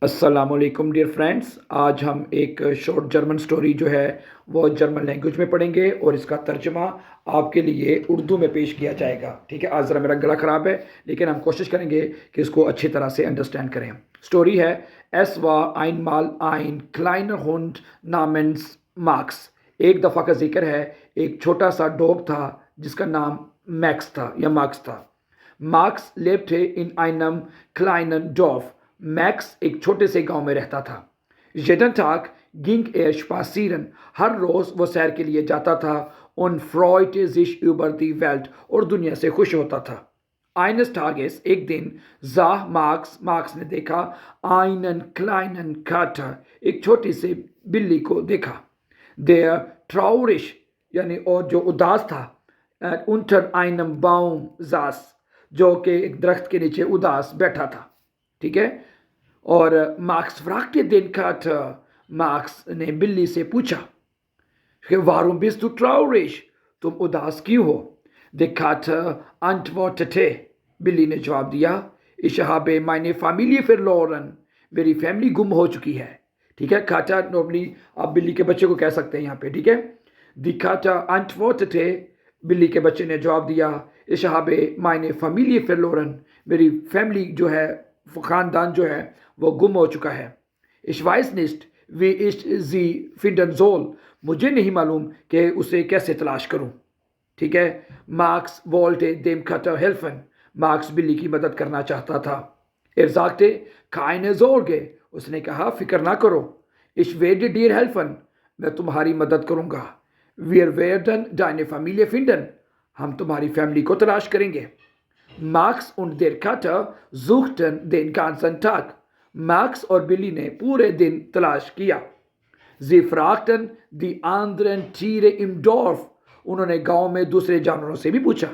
السلام علیکم dear friends, آج ہم ایک شارٹ جرمن سٹوری جو ہے وہ جرمن لینگویج میں پڑھیں گے اور اس کا ترجمہ آپ کے لیے اردو میں پیش کیا جائے گا. ٹھیک ہے، آج ذرا میرا گلا خراب ہے لیکن ہم کوشش کریں گے کہ اس کو اچھی طرح سے انڈرسٹینڈ کریں. سٹوری ہے ایس وا آئن مال آئن کلائنر ہونڈ نامنس مارکس. ایک دفعہ کا ذکر ہے، ایک چھوٹا سا ڈوگ تھا جس کا نام میکس تھا یا مارکس تھا. مارکس لیبٹے ان einem kleinen Dorf. میکس ایک چھوٹے سے گاؤں میں رہتا تھا. jeden Tag ging er spazieren. ہر روز وہ سیر کے لیے جاتا تھا. und freute sich über die Welt. اور دنیا سے خوش ہوتا تھا. eines Tages ایک دن sah مارکس نے دیکھا einen kleinen Kater. ایک چھوٹی سے بلی کو دیکھا. der traurig یعنی اور جو اداس تھا unter einem Baum saß. جو کہ ایک درخت کے نیچے اداس بیٹھا تھا. ٹھیک ہے، اور marks fragte den Kater. Marks نے بلی سے پوچھا کہ warum bist du traurig؟ تم اداس کیوں ہو؟ Der Kater antwortete. بلی نے جواب دیا ich habe meine Familie verloren. میری فیملی گم ہو چکی ہے. ٹھیک ہے، کاٹا نارملی آپ بلی کے بچے کو کہہ سکتے ہیں یہاں پہ. ٹھیک ہے، die Kater antwortete. بلی کے بچے نے جواب دیا ich habe meine Familie verloren. میری فیملی جو ہے، خاندان جو ہے وہ گم ہو چکا ہے. ich weiß nicht wie ich sie finden soll. مجھے نہیں معلوم کہ اسے کیسے تلاش کروں. ٹھیک ہے، marks wollte dem Kater helfen. Marks بلی کی مدد کرنا چاہتا تھا. er sagte keine Sorge. اس نے کہا فکر نہ کرو. ich werde dir helfen. میں تمہاری مدد کروں گا. wir werden deine Familie finden. ہم تمہاری فیملی کو تلاش کریں گے. Marks und der Kater suchten den ganzen Tag. Marks اور بلی نے پورے دن تلاش کیا. sie fragten die anderen Tiere im Dorf. انہوں نے گاؤں میں دوسرے جانوروں سے بھی پوچھا.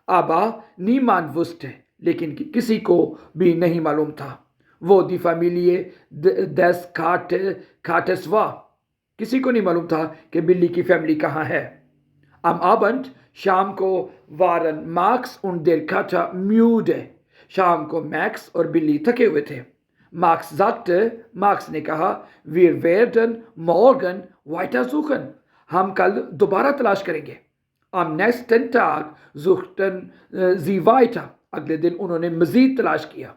aber niemand wusste. لیکن کسی کو بھی نہیں معلوم تھا. وہ die Familie des Katers war. کسی کو نہیں معلوم تھا کہ بلی کی فیملی کہاں ہے. am Abend شام کو waren Max und der Kater müde. شام کو میکس اور بلی تھکے ہوئے تھے. مارکس نے کہا wir werden morgen weiter suchen. ہم کل دوبارہ تلاش کریں گے. am nächsten Tag suchten sie weiter. اگلے دن انہوں نے مزید تلاش کیا.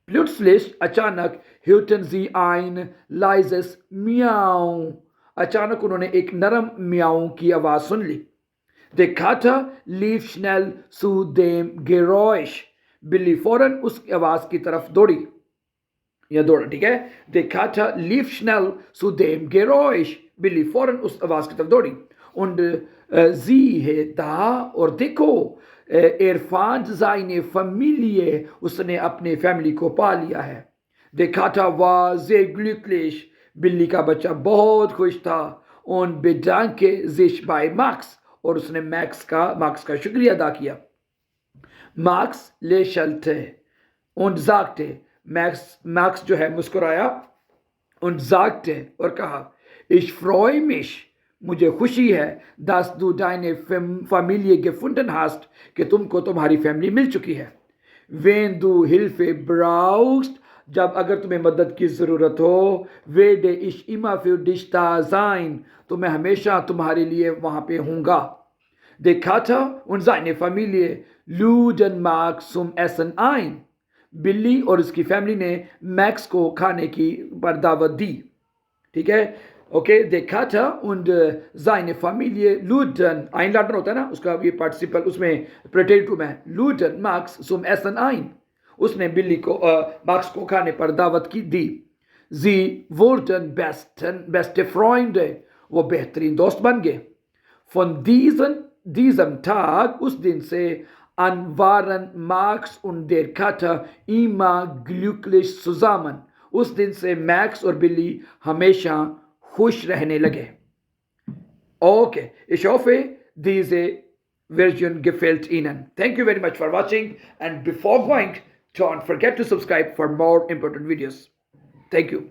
plötzlich اچانک hörten sie ein leises Miau. اچانک انہوں نے ایک نرم میاؤں کی آواز سن لی. der Kater lief schnell zu dem Geräusch. بلی فوراً اس آواز کی طرف دوڑی یا دوڑا. ٹھیک ہے، der Kater lief schnell zu dem Geräusch. بلی فوراً اس آواز کی طرف دوڑی. und siehe da, اور دیکھو fand seine Familie. اس نے اپنے فیملی کو پا لیا ہے. der Kater war sehr glücklich. بلی کا بچہ بہت خوش تھا. und bedankte sich bei Max. اور اس نے مارکس کا شکریہ ادا کیا. Marks lächelte und sagte. Marks جو ہے مسکرایا und sagte اور کہا ich freue mich. مجھے خوشی ہے dass du deine Familie gefunden hast. کہ تم کو تمہاری فیملی مل چکی ہے. wenn du Hilfe brauchst. جب اگر تمہیں مدد کی ضرورت ہو werde ich immer für dich da sein. تو میں ہمیشہ تمہارے لیے وہاں پہ ہوں گا. der Kater und seine Familie luden Max zum Essen ein. بلی اور اس کی فیملی نے میکس کو کھانے کی پر دعوت دی. ٹھیک ہے، okay. der Kater und seine Familie luden. einladen ہوتا ہے نا، اس کا یہ پارٹیسپل اس میں پریٹیٹو میں luden Max zum Essen ein. اس نے بلی کو مارکس کو کھانے پر دعوت کی دی. sie wurden beste Freunde. وہ بہترین دوست بن گئے. von diesem Tag. اس دن سے an waren Max und der Kater immer glücklich zusammen. اس دن سے میکس اور بلی ہمیشہ خوش رہنے لگے. Okay, ich hoffe, diese Version gefällt Ihnen. Thank you very much for watching, and before going, don't forget to subscribe for more important videos. Thank you.